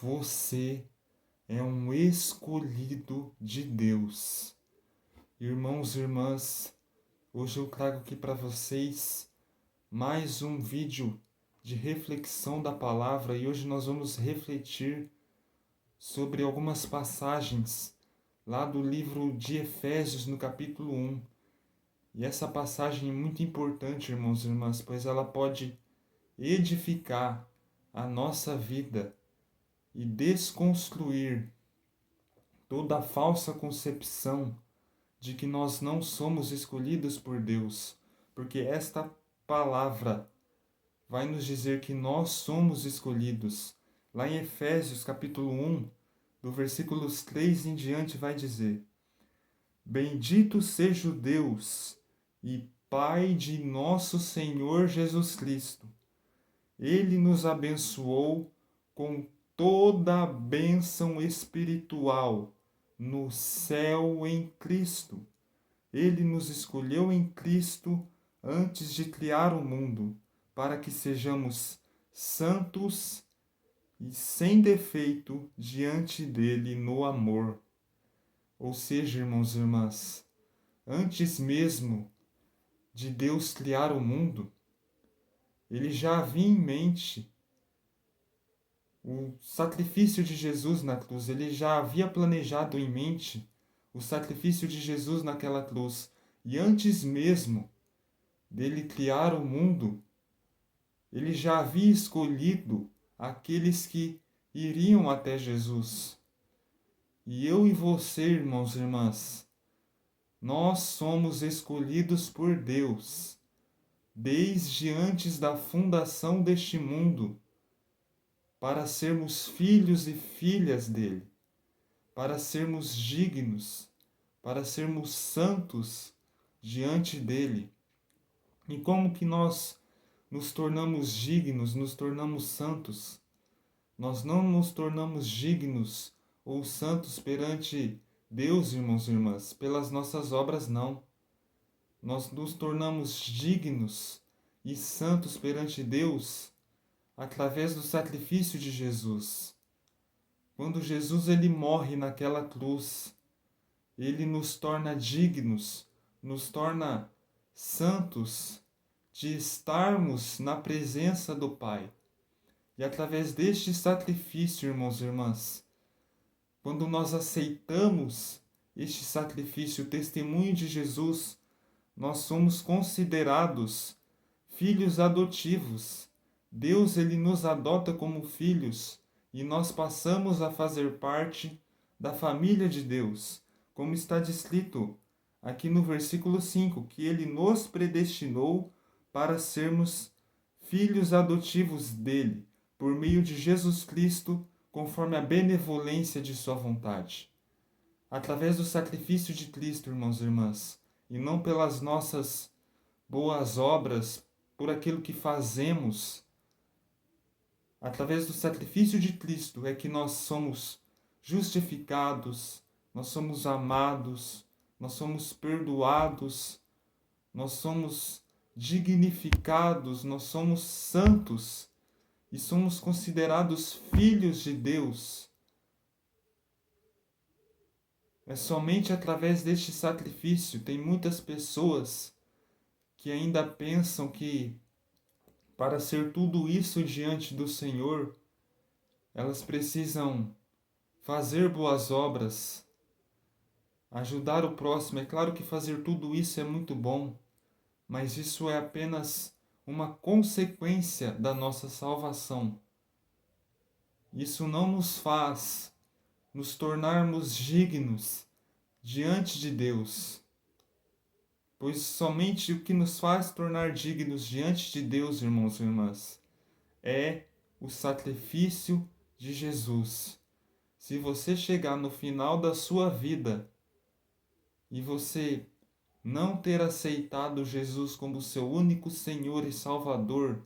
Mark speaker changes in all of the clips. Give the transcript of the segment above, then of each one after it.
Speaker 1: você é um escolhido de Deus. Irmãos e irmãs, hoje eu trago aqui para vocês mais um vídeo de reflexão da palavra e hoje nós vamos refletir sobre algumas passagens lá do livro de Efésios, no capítulo 1. E essa passagem é muito importante, irmãos e irmãs, pois ela pode edificar a nossa vida e desconstruir toda a falsa concepção de que nós não somos escolhidos por Deus, porque esta palavra vai nos dizer que nós somos escolhidos. Lá em Efésios capítulo 1, do versículos 3 em diante, vai dizer: Bendito seja o Deus e Pai de nosso Senhor Jesus Cristo. Ele nos abençoou com toda a bênção espiritual no céu em Cristo. Ele nos escolheu em Cristo antes de criar o mundo, para que sejamos santos e sem defeito diante dele no amor. Ou seja, irmãos e irmãs, antes mesmo de Deus criar o mundo, ele já havia em mente o sacrifício de Jesus na cruz. Ele já havia planejado em mente o sacrifício de Jesus naquela cruz. E antes mesmo dele criar o mundo, ele já havia escolhido aqueles que iriam até Jesus. E eu e você, irmãos e irmãs, nós somos escolhidos por Deus desde antes da fundação deste mundo, para sermos filhos e filhas dele, para sermos dignos, para sermos santos diante dele. E como que nós nos tornamos dignos, nos tornamos santos? Nós não nos tornamos dignos ou santos perante Deus, irmãos e irmãs, pelas nossas obras, não. Nós nos tornamos dignos e santos perante Deus através do sacrifício de Jesus. Quando Jesus ele morre naquela cruz, ele nos torna dignos, nos torna santos de estarmos na presença do Pai. E através deste sacrifício, irmãos e irmãs, quando nós aceitamos este sacrifício, o testemunho de Jesus, nós somos considerados filhos adotivos. Deus ele nos adota como filhos e nós passamos a fazer parte da família de Deus, como está descrito aqui no versículo 5, que ele nos predestinou para sermos filhos adotivos dele, por meio de Jesus Cristo, conforme a benevolência de sua vontade. Através do sacrifício de Cristo, irmãos e irmãs, e não pelas nossas boas obras, por aquilo que fazemos, através do sacrifício de Cristo é que nós somos justificados, nós somos amados, nós somos perdoados, nós somos dignificados, nós somos santos e somos considerados filhos de Deus. É somente através deste sacrifício. Tem muitas pessoas que ainda pensam que para ser tudo isso diante do Senhor, elas precisam fazer boas obras, ajudar o próximo. É claro que fazer tudo isso é muito bom, mas isso é apenas uma consequência da nossa salvação. Isso não nos faz nos tornarmos dignos diante de Deus, pois somente o que nos faz tornar dignos diante de Deus, irmãos e irmãs, é o sacrifício de Jesus. Se você chegar no final da sua vida e você não ter aceitado Jesus como seu único Senhor e Salvador,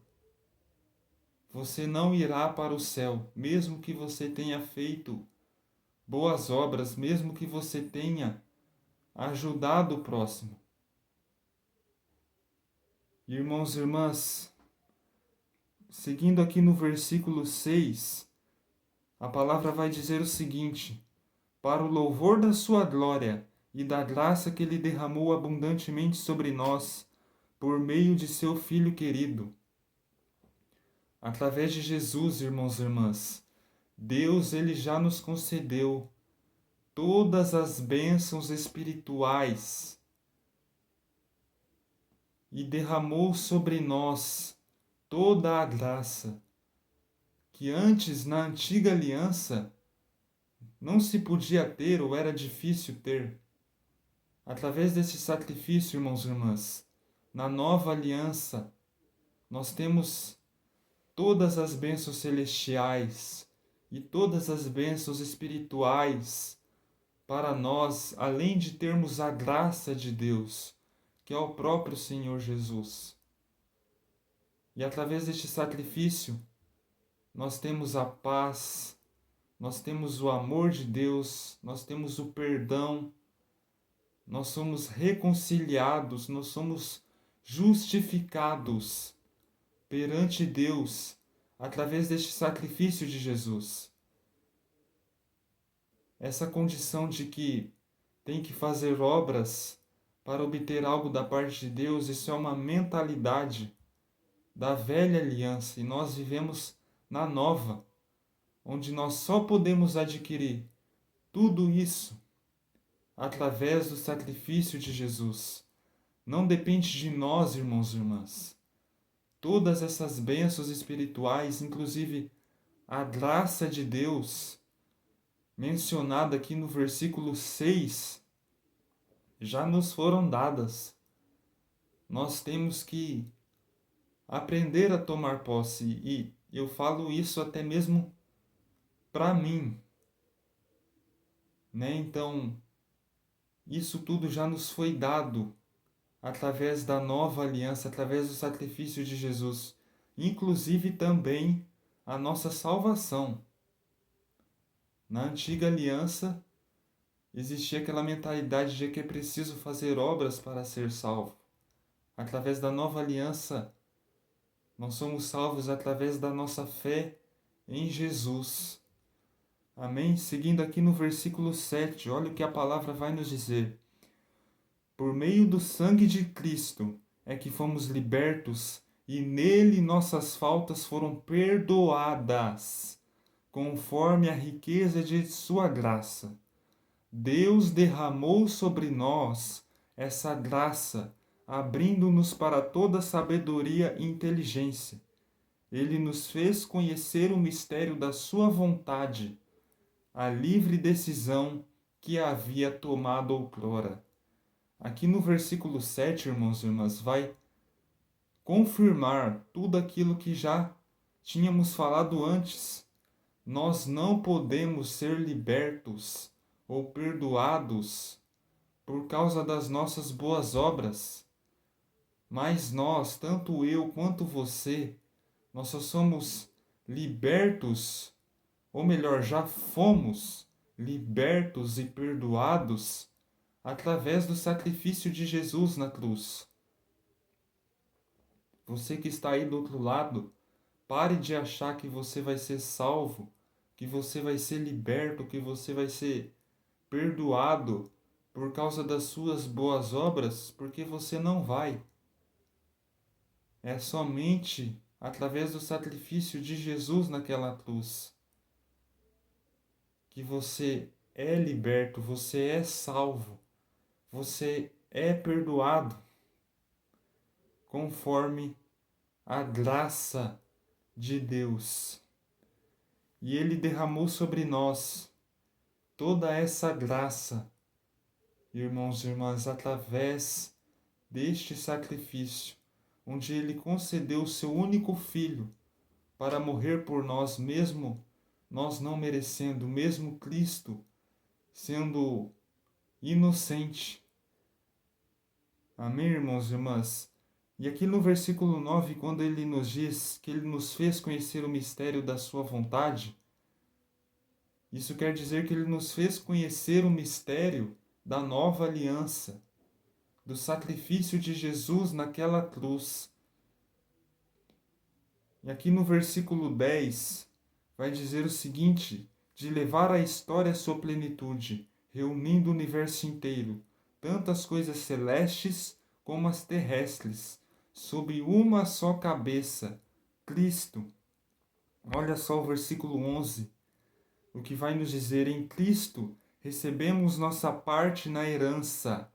Speaker 1: você não irá para o céu, mesmo que você tenha feito boas obras, mesmo que você tenha ajudado o próximo. Irmãos e irmãs, seguindo aqui no versículo 6, a palavra vai dizer o seguinte: para o louvor da sua glória e da graça que ele derramou abundantemente sobre nós, por meio de seu Filho querido. Através de Jesus, irmãos e irmãs, Deus ele já nos concedeu todas as bênçãos espirituais e derramou sobre nós toda a graça que antes, na antiga aliança, não se podia ter ou era difícil ter. Através desse sacrifício, irmãos e irmãs, na nova aliança, nós temos todas as bênçãos celestiais e todas as bênçãos espirituais para nós, além de termos a graça de Deus, que é o próprio Senhor Jesus. E através deste sacrifício, nós temos a paz, nós temos o amor de Deus, nós temos o perdão, nós somos reconciliados, nós somos justificados perante Deus através deste sacrifício de Jesus. Essa condição de que tem que fazer obras para obter algo da parte de Deus, isso é uma mentalidade da velha aliança e nós vivemos na nova, onde nós só podemos adquirir tudo isso através do sacrifício de Jesus. Não depende de nós, irmãos e irmãs. Todas essas bênçãos espirituais, inclusive a graça de Deus, mencionada aqui no versículo 6, já nos foram dadas. Nós temos que aprender a tomar posse, e eu falo isso até mesmo para mim, né? Então, isso tudo já nos foi dado através da nova aliança, através do sacrifício de Jesus, inclusive também a nossa salvação. Na antiga aliança, existia aquela mentalidade de que é preciso fazer obras para ser salvo. Através da nova aliança, nós somos salvos através da nossa fé em Jesus. Amém? Seguindo aqui no versículo 7, olha o que a palavra vai nos dizer. Por meio do sangue de Cristo é que fomos libertos e nele nossas faltas foram perdoadas, conforme a riqueza de sua graça. Deus derramou sobre nós essa graça, abrindo-nos para toda sabedoria e inteligência. Ele nos fez conhecer o mistério da sua vontade, a livre decisão que havia tomado outrora. Aqui no versículo 7, irmãos e irmãs, vai confirmar tudo aquilo que já tínhamos falado antes. Nós não podemos ser libertos ou perdoados por causa das nossas boas obras. Mas nós, tanto eu quanto você, nós só somos libertos, ou melhor, já fomos libertos e perdoados através do sacrifício de Jesus na cruz. Você que está aí do outro lado, pare de achar que você vai ser salvo, que você vai ser liberto, que você vai ser perdoado por causa das suas boas obras, porque você não vai. É somente através do sacrifício de Jesus naquela cruz que você é liberto, você é salvo, você é perdoado, conforme a graça de Deus. E Ele derramou sobre nós toda essa graça, irmãos e irmãs, através deste sacrifício, onde Ele concedeu o seu único Filho para morrer por nós, mesmo nós não merecendo, mesmo Cristo sendo inocente. Amém, irmãos e irmãs? E aqui no versículo 9, quando ele nos diz que ele nos fez conhecer o mistério da sua vontade, isso quer dizer que ele nos fez conhecer o mistério da nova aliança, do sacrifício de Jesus naquela cruz. E aqui no versículo 10, vai dizer o seguinte, de levar a história à sua plenitude, reunindo o universo inteiro, tanto as coisas celestes como as terrestres, sob uma só cabeça, Cristo. Olha só o versículo 11, o que vai nos dizer: em Cristo recebemos nossa parte na herança,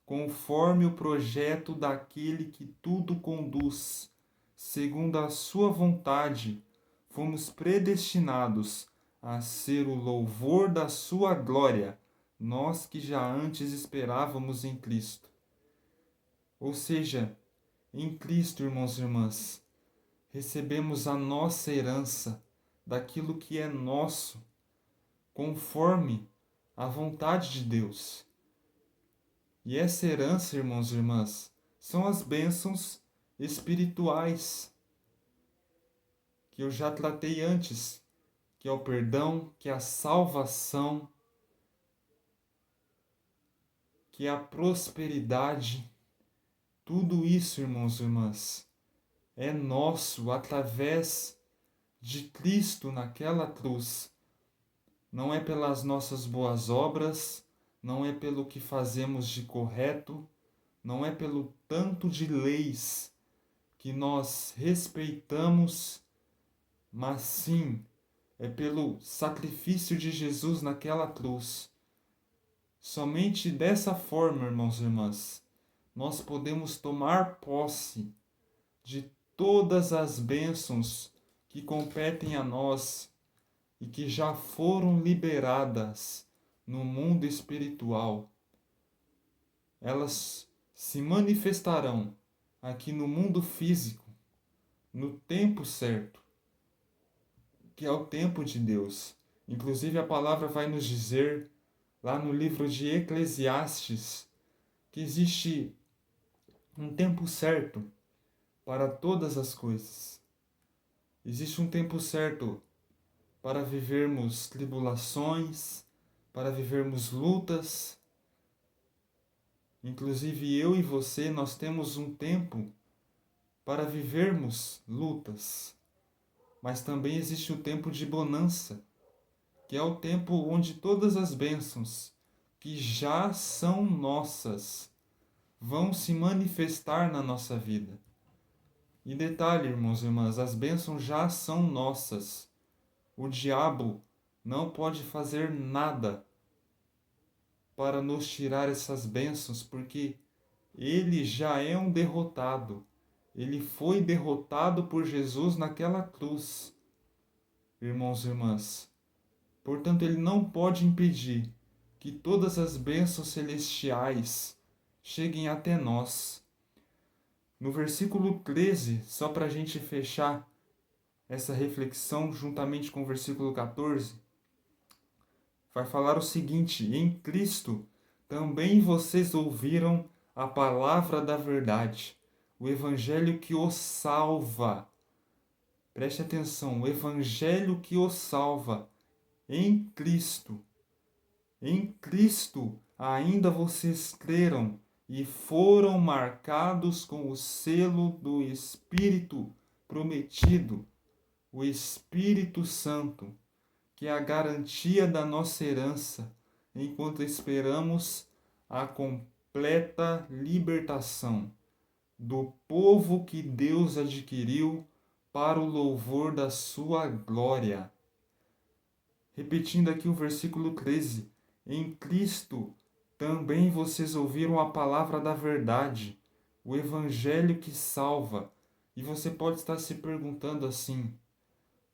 Speaker 1: conforme o projeto daquele que tudo conduz, segundo a sua vontade, fomos predestinados a ser o louvor da sua glória, nós que já antes esperávamos em Cristo. Ou seja, em Cristo, irmãos e irmãs, recebemos a nossa herança daquilo que é nosso, conforme a vontade de Deus. E essa herança, irmãos e irmãs, são as bênçãos espirituais que eu já tratei antes, que é o perdão, que é a salvação, que é a prosperidade. Tudo isso, irmãos e irmãs, é nosso através de Cristo naquela cruz. Não é pelas nossas boas obras, não é pelo que fazemos de correto, não é pelo tanto de leis que nós respeitamos, mas sim é pelo sacrifício de Jesus naquela cruz. Somente dessa forma, irmãos e irmãs, nós podemos tomar posse de todas as bênçãos que competem a nós e que já foram liberadas no mundo espiritual. Elas se manifestarão aqui no mundo físico, no tempo certo, que é o tempo de Deus. Inclusive a palavra vai nos dizer, lá no livro de Eclesiastes, que existe um tempo certo para todas as coisas. Existe um tempo certo para vivermos tribulações, para vivermos lutas. Inclusive eu e você, nós temos um tempo para vivermos lutas. Mas também existe o tempo de bonança, que é o tempo onde todas as bênçãos que já são nossas vão se manifestar na nossa vida. E detalhe, irmãos e irmãs, as bênçãos já são nossas. O diabo não pode fazer nada para nos tirar essas bênçãos, porque ele já é um derrotado. Ele foi derrotado por Jesus naquela cruz, irmãos e irmãs. Portanto, ele não pode impedir que todas as bênçãos celestiais cheguem até nós. No versículo 13, só para a gente fechar essa reflexão juntamente com o versículo 14, vai falar o seguinte: em Cristo também vocês ouviram a palavra da verdade, o evangelho que os salva. Preste atenção, o evangelho que os salva em Cristo. Em Cristo ainda vocês creram e foram marcados com o selo do Espírito prometido, o Espírito Santo, que é a garantia da nossa herança, enquanto esperamos a completa libertação do povo que Deus adquiriu para o louvor da sua glória. Repetindo aqui o versículo 13: em Cristo também vocês ouviram a palavra da verdade, o evangelho que salva. E você pode estar se perguntando assim: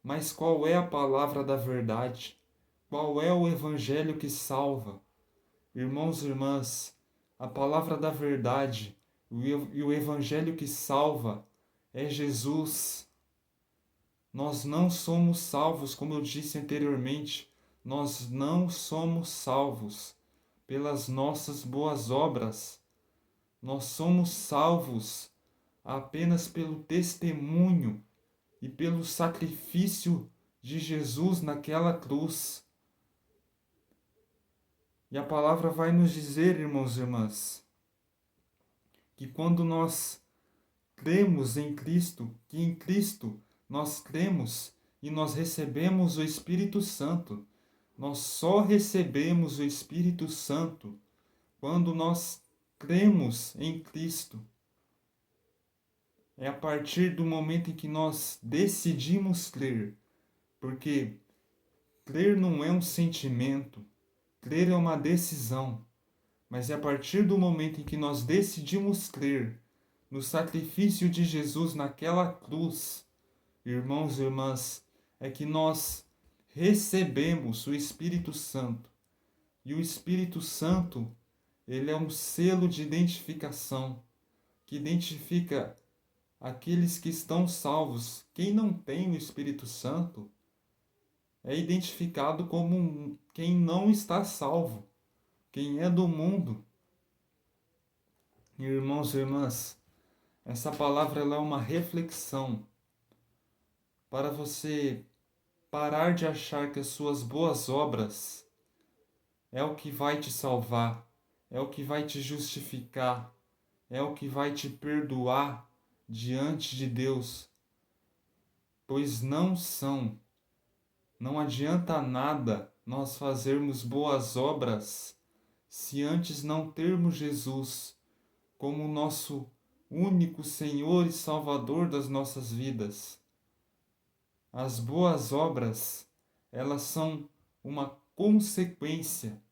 Speaker 1: mas qual é a palavra da verdade? Qual é o evangelho que salva? Irmãos e irmãs, a palavra da verdade e o evangelho que salva é Jesus. Nós não somos salvos, como eu disse anteriormente, nós não somos salvos pelas nossas boas obras. Nós somos salvos apenas pelo testemunho e pelo sacrifício de Jesus naquela cruz. E a palavra vai nos dizer, irmãos e irmãs, que quando nós cremos em Cristo, que em Cristo nós cremos e nós recebemos o Espírito Santo. Nós só recebemos o Espírito Santo quando nós cremos em Cristo. É a partir do momento em que nós decidimos crer, porque crer não é um sentimento, crer é uma decisão, mas é a partir do momento em que nós decidimos crer no sacrifício de Jesus naquela cruz, irmãos e irmãs, é que nós recebemos o Espírito Santo. E o Espírito Santo, ele é um selo de identificação, que identifica aqueles que estão salvos. Quem não tem o Espírito Santo é identificado como quem não está salvo, quem é do mundo. Irmãos e irmãs, essa palavra ela é uma reflexão para você parar de achar que as suas boas obras é o que vai te salvar, é o que vai te justificar, é o que vai te perdoar diante de Deus, pois não são. Não adianta nada nós fazermos boas obras se antes não termos Jesus como nosso único Senhor e Salvador das nossas vidas. As boas obras, elas são uma consequência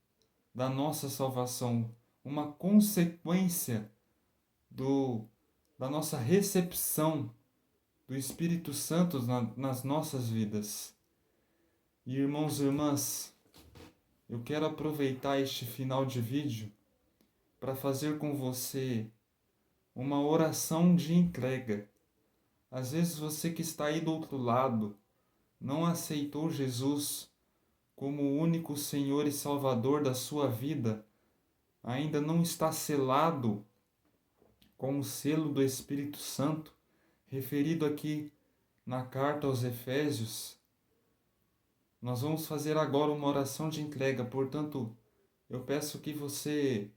Speaker 1: da nossa salvação, uma consequência da nossa recepção do Espírito Santo nas nossas vidas. E irmãos e irmãs, eu quero aproveitar este final de vídeo para fazer com você uma oração de entrega. Às vezes você que está aí do outro lado não aceitou Jesus como o único Senhor e Salvador da sua vida, ainda não está selado com o selo do Espírito Santo, referido aqui na carta aos Efésios. Nós vamos fazer agora uma oração de entrega, portanto, eu peço que você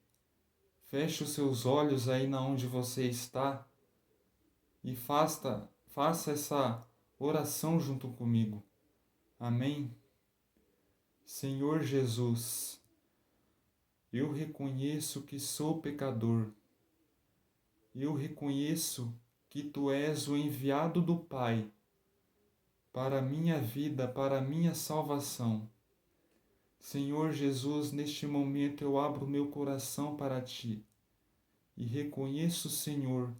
Speaker 1: feche os seus olhos aí na onde você está e faça essa oração junto comigo. Amém? Senhor Jesus, eu reconheço que sou pecador. Eu reconheço que Tu és o enviado do Pai para a minha vida, para a minha salvação. Senhor Jesus, neste momento eu abro meu coração para Ti e reconheço o Senhor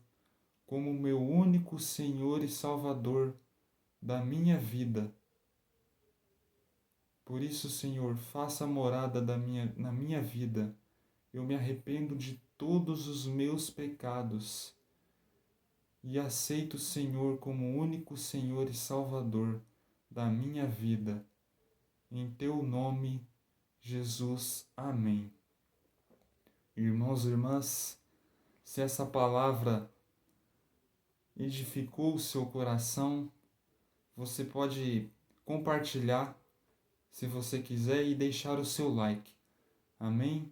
Speaker 1: como meu único Senhor e Salvador da minha vida. Por isso, Senhor, faça morada na minha vida. Eu me arrependo de todos os meus pecados e aceito o Senhor como único Senhor e Salvador da minha vida. Em Teu nome, Jesus. Amém. Irmãos e irmãs, se essa palavra edificou o seu coração, você pode compartilhar, se você quiser, e deixar o seu like. Amém?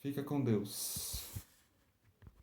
Speaker 1: Fica com Deus.